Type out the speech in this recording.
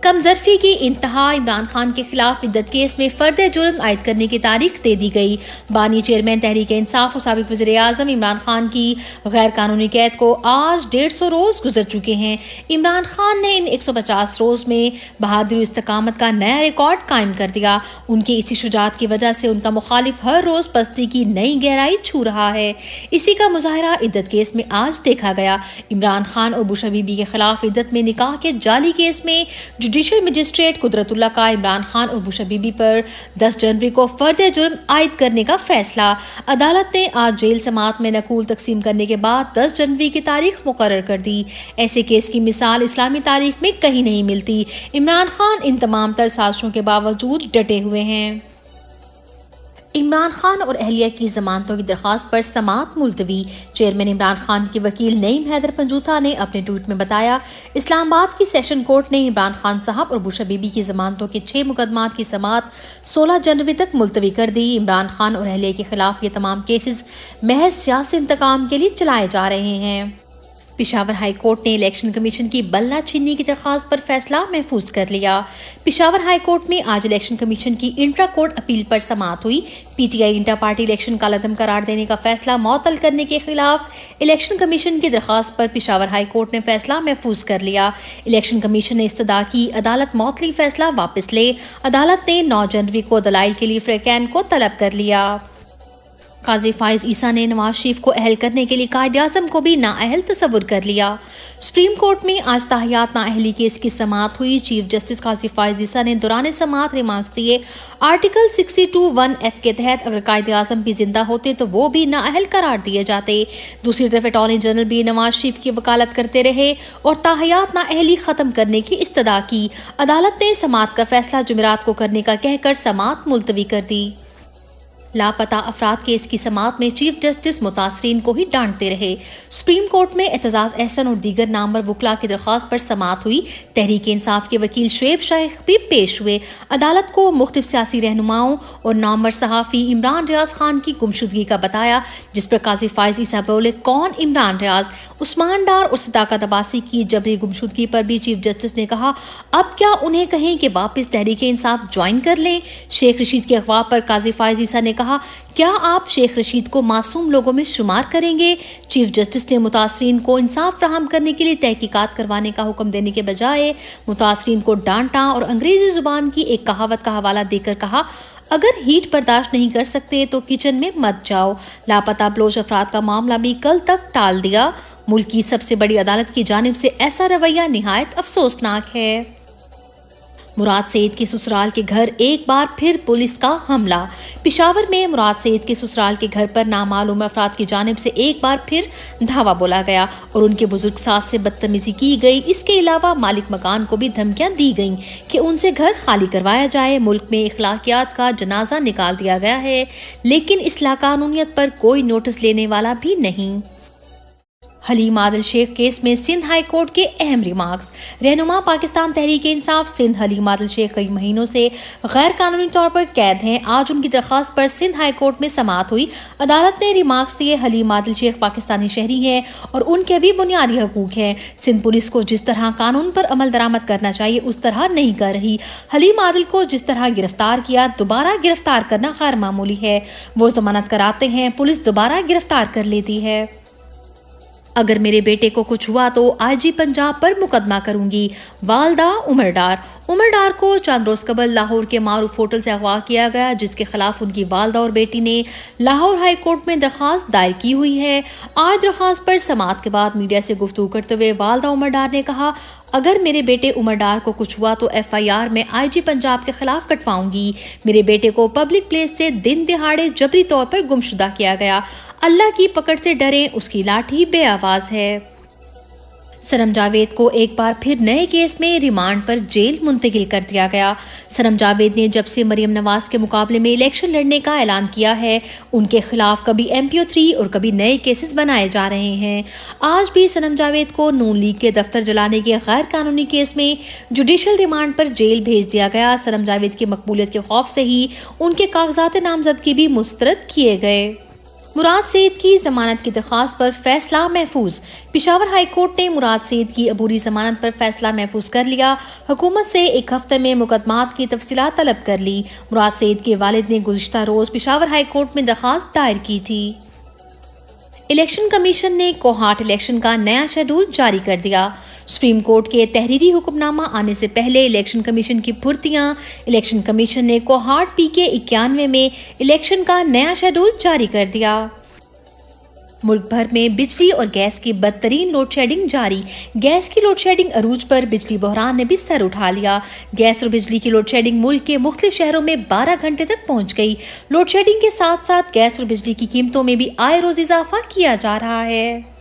कम ज़रफ़ी की इंतहा, इमरान खान के खिलाफ इद्दत केस में फर्द जुर्म आयद करने की तारीख दे दी गई। बानी चेयरमैन तहरीक इंसाफ और साबिक वज़ीर आज़म इमरान खान की गैर कानूनी कैद को आज 150 रोज़ गुजर चुके हैं। इमरान खान ने इन 150 रोज़ में बहादुरी इस्तकामत का नया रिकॉर्ड कायम कर दिया। उनकी इसी शुजात की वजह से उनका मुखालिफ हर रोज़ पस्ती की नई गहराई छू रहा है। इसी का मुजाहरा इद्दत केस में आज देखा गया। इमरान खान और बुशरा बीबी के खिलाफ इद्दत में निकाह के जाली केस में जुडिशल मजिस्ट्रेट कुदरतुल्लाह का इमरान खान और बुशरा बीबी पर 10 जनवरी को फर्द जुर्म आयद करने का फैसला। अदालत ने आज जेल समात में नकूल तकसीम करने के बाद 10 जनवरी की तारीख मुकर्रर कर दी। ऐसे केस की मिसाल इस्लामी तारीख में कहीं नहीं मिलती। इमरान खान इन तमाम तर साजिशों के बावजूद डटे हुए हैं। इमरान खान और अहलिया की जमानतों की दरख्वास्त पर समात मुलतवी। चेयरमैन इमरान खान के वकील नईम हैदर पंजूथा ने अपने ट्वीट में बताया, इस्लामाबाद की सेशन कोर्ट ने इमरान खान साहब और बुशरा बीबी की जमानतों के 6 मुकदमात की समात 16 जनवरी तक मुलतवी कर दी। इमरान खान और अहलिया के खिलाफ ये तमाम केसेस महज सियासी इंतकाम के लिए चलाए जा रहे हैं। पेशावर हाई कोर्ट ने इलेक्शन कमीशन की बल्ला छीनने की दरख्वास्त पर फैसला महफूज कर लिया। पेशावर हाई कोर्ट में आज इलेक्शन कमीशन की इंट्रा कोर्ट अपील पर समात हुई। पीटीआई इंटर पार्टी इलेक्शन कालअदम करार देने का फैसला मअतल करने के खिलाफ इलेक्शन कमीशन की दरख्वास्त पर पेशावर हाई कोर्ट ने फैसला महफूज कर लिया। इलेक्शन कमीशन ने इस्तदा की, अदालत मअतली फैसला वापस ले। अदालत ने 9 जनवरी को दलाइल के लिए फ्रैकैन को तलब कर लिया। काजी फाइज ईसा ने नवाज शरीफ को अहल करने के लिए कायद-ए-आज़म को भी नाअहल तस्वुर कर लिया। सुप्रीम कोर्ट में आज ताहियात नाअहली केस की समात हुई। चीफ जस्टिस काजी फाइज ईसा ने दौरान समात रिमार्क्स दिए। आर्टिकल 62(1)(f) के तहत अगर कायद-ए-आज़म भी जिंदा होते तो वो भी नाअहल करार दिए जाते। दूसरी तरफ अटॉर्नी जनरल भी नवाज शरीफ की वकालत करते रहे और ताहियात नाअहली खत्म करने की इस्तदा की। अदालत ने समात का फैसला जुमेरात को करने का कहकर समात मुलतवी कर दी। लापता अफराद केस की समात में चीफ जस्टिस मुतासरीन को ही डांटते रहे। सुप्रीम कोर्ट में एतजाज अहसन और दीगर नामवर वकला की दरख्वास्त पर समात हुई। तहरीक इंसाफ के वकील शुएब शेख भी पेश हुए। अदालत को मुख्तलिफ सियासी रहनुमाओं और नामवर सहाफ़ी इमरान रियाज खान की गुमशुदगी का बताया, जिस पर काजी फाइज ईसा बोले, कौन इमरान रियाज? उस्मान डार और सदाकत अब्बासी की जबरी गुमशुदगी पर भी चीफ जस्टिस ने कहा, अब क्या उन्हें कहें कि वापस तहरीक इंसाफ ज्वाइन कर लें? शेख रशीद के अगवा पर काजी फाइज ईसा ने कहा, क्या आप शेख रशीद को मासूम लोगों में शुमार करेंगे? चीफ जस्टिस ने मुतासरीन को इंसाफ फराहम करने के लिए तहकीकात करवाने का हुक्म देने के बजाय मुतासरीन को डांटा और अंग्रेजी जुबान की एक कहावत का हवाला देकर कहा, अगर हीट बर्दाश्त नहीं कर सकते तो किचन में मत जाओ। लापता बलोच अफराद का मामला भी कल तक टाल दिया। मुल्क की सबसे बड़ी अदालत की जानिब से ऐसा रवैया निहायत अफसोसनाक है। मुराद सईद के ससुराल के घर एक बार फिर पुलिस का हमला। पेशावर में मुराद सईद के ससुराल के घर पर नामालूम अफराद की जानिब से एक बार फिर धावा बोला गया और उनके बुजुर्ग सास से बदतमीजी की गई। इसके अलावा मालिक मकान को भी धमकियां दी गईं कि उनसे घर खाली करवाया जाए। मुल्क में इखलाकियात का जनाजा निकाल दिया गया है, लेकिन इस लाकानूनियत पर कोई नोटिस लेने वाला भी नहीं। हलीम आदिल शेख केस में सिंध हाई कोर्ट के अहम रिमार्क्स। रहनुमा पाकिस्तान तहरीक इंसाफ सिंध हलीम आदिल शेख कई महीनों से गैर कानूनी तौर पर कैद हैं। आज उनकी दरख्वास्त पर सिंध हाई कोर्ट में समात हुई। अदालत ने रिमार्क्स दिए, हलीम आदिल शेख पाकिस्तानी शहरी हैं और उनके भी बुनियादी हकूक हैं। सिंध पुलिस को जिस तरह कानून पर अमल दरामद करना चाहिए उस तरह नहीं कर रही। हलीम आदिल को जिस तरह गिरफ्तार किया, दोबारा गिरफ्तार करना गैर मामूली है। वो जमानत कराते हैं, पुलिस दोबारा गिरफ्तार कर लेती है। अगर मेरे बेटे को कुछ हुआ तो आईजी पंजाब पर मुकदमा करूंगी। वालदा उमर डार को चंद रोज कबल लाहौर के मारूफ होटल से अगवा किया गया, जिसके खिलाफ उनकी वालदा और बेटी ने लाहौर हाई कोर्ट में दरख्वास्त दायर की हुई है। आज दरख्वास्त पर समात के बाद मीडिया से गुफ्तगू करते हुए वालदा उमर डार ने कहा, अगर मेरे बेटे उमर डार को कुछ हुआ तो FIR में आईजी पंजाब के खिलाफ कटवाऊंगी। मेरे बेटे को पब्लिक प्लेस से दिन दिहाड़े जबरी तौर पर गुमशुदा किया गया। अल्लाह की पकड़ से डरें, उसकी लाठी बेआवाज है। सनम जावेद को एक बार फिर नए केस में रिमांड पर जेल मुंतकिल कर दिया गया। सनम जावेद ने जब से मरियम नवाज के मुकाबले में इलेक्शन लड़ने का ऐलान किया है, उनके खिलाफ कभी MPO3 और कभी नए केसेस बनाए जा रहे हैं। आज भी सनम जावेद को नून लीग के दफ्तर जलाने के गैर कानूनी केस में जुडिशल रिमांड पर जेल भेज दिया गया। सनम जावेद की मकबूलियत के खौफ से ही उनके कागजात नामजदगी भी मुस्तरद किए गए। मुराद सईद की जमानत की दरख्वास्त पर फैसला महफूज। पेशावर हाई कोर्ट ने मुराद सईद की अबूरी जमानत पर फैसला महफूज कर लिया। हुकूमत से एक हफ्ते में मुकदमात की तफसीलात तलब कर ली। मुराद सईद के वालिद ने गुज़िश्ता रोज पेशावर हाई कोर्ट में दरख्वास्त दायर की थी। इलेक्शन कमीशन ने कोहाट इलेक्शन का नया शेड्यूल जारी कर दिया। सुप्रीम कोर्ट के तहरीरी हुक्मनामा आने से पहले इलेक्शन कमीशन की भर्तियां। इलेक्शन कमीशन ने कोहाट PK 91 में इलेक्शन का नया शेड्यूल जारी कर दिया। मुल्क भर में बिजली और गैस की बदतरीन लोड शेडिंग जारी। गैस की लोड शेडिंग अरूज पर बिजली बहरान ने भी सर उठा लिया। गैस और बिजली की लोड शेडिंग मुल्क के मुख्तलिफ शहरों में 12 घंटे तक पहुंच गई। लोड शेडिंग के साथ साथ गैस और बिजली की कीमतों में भी आए रोज इजाफा किया जा रहा है।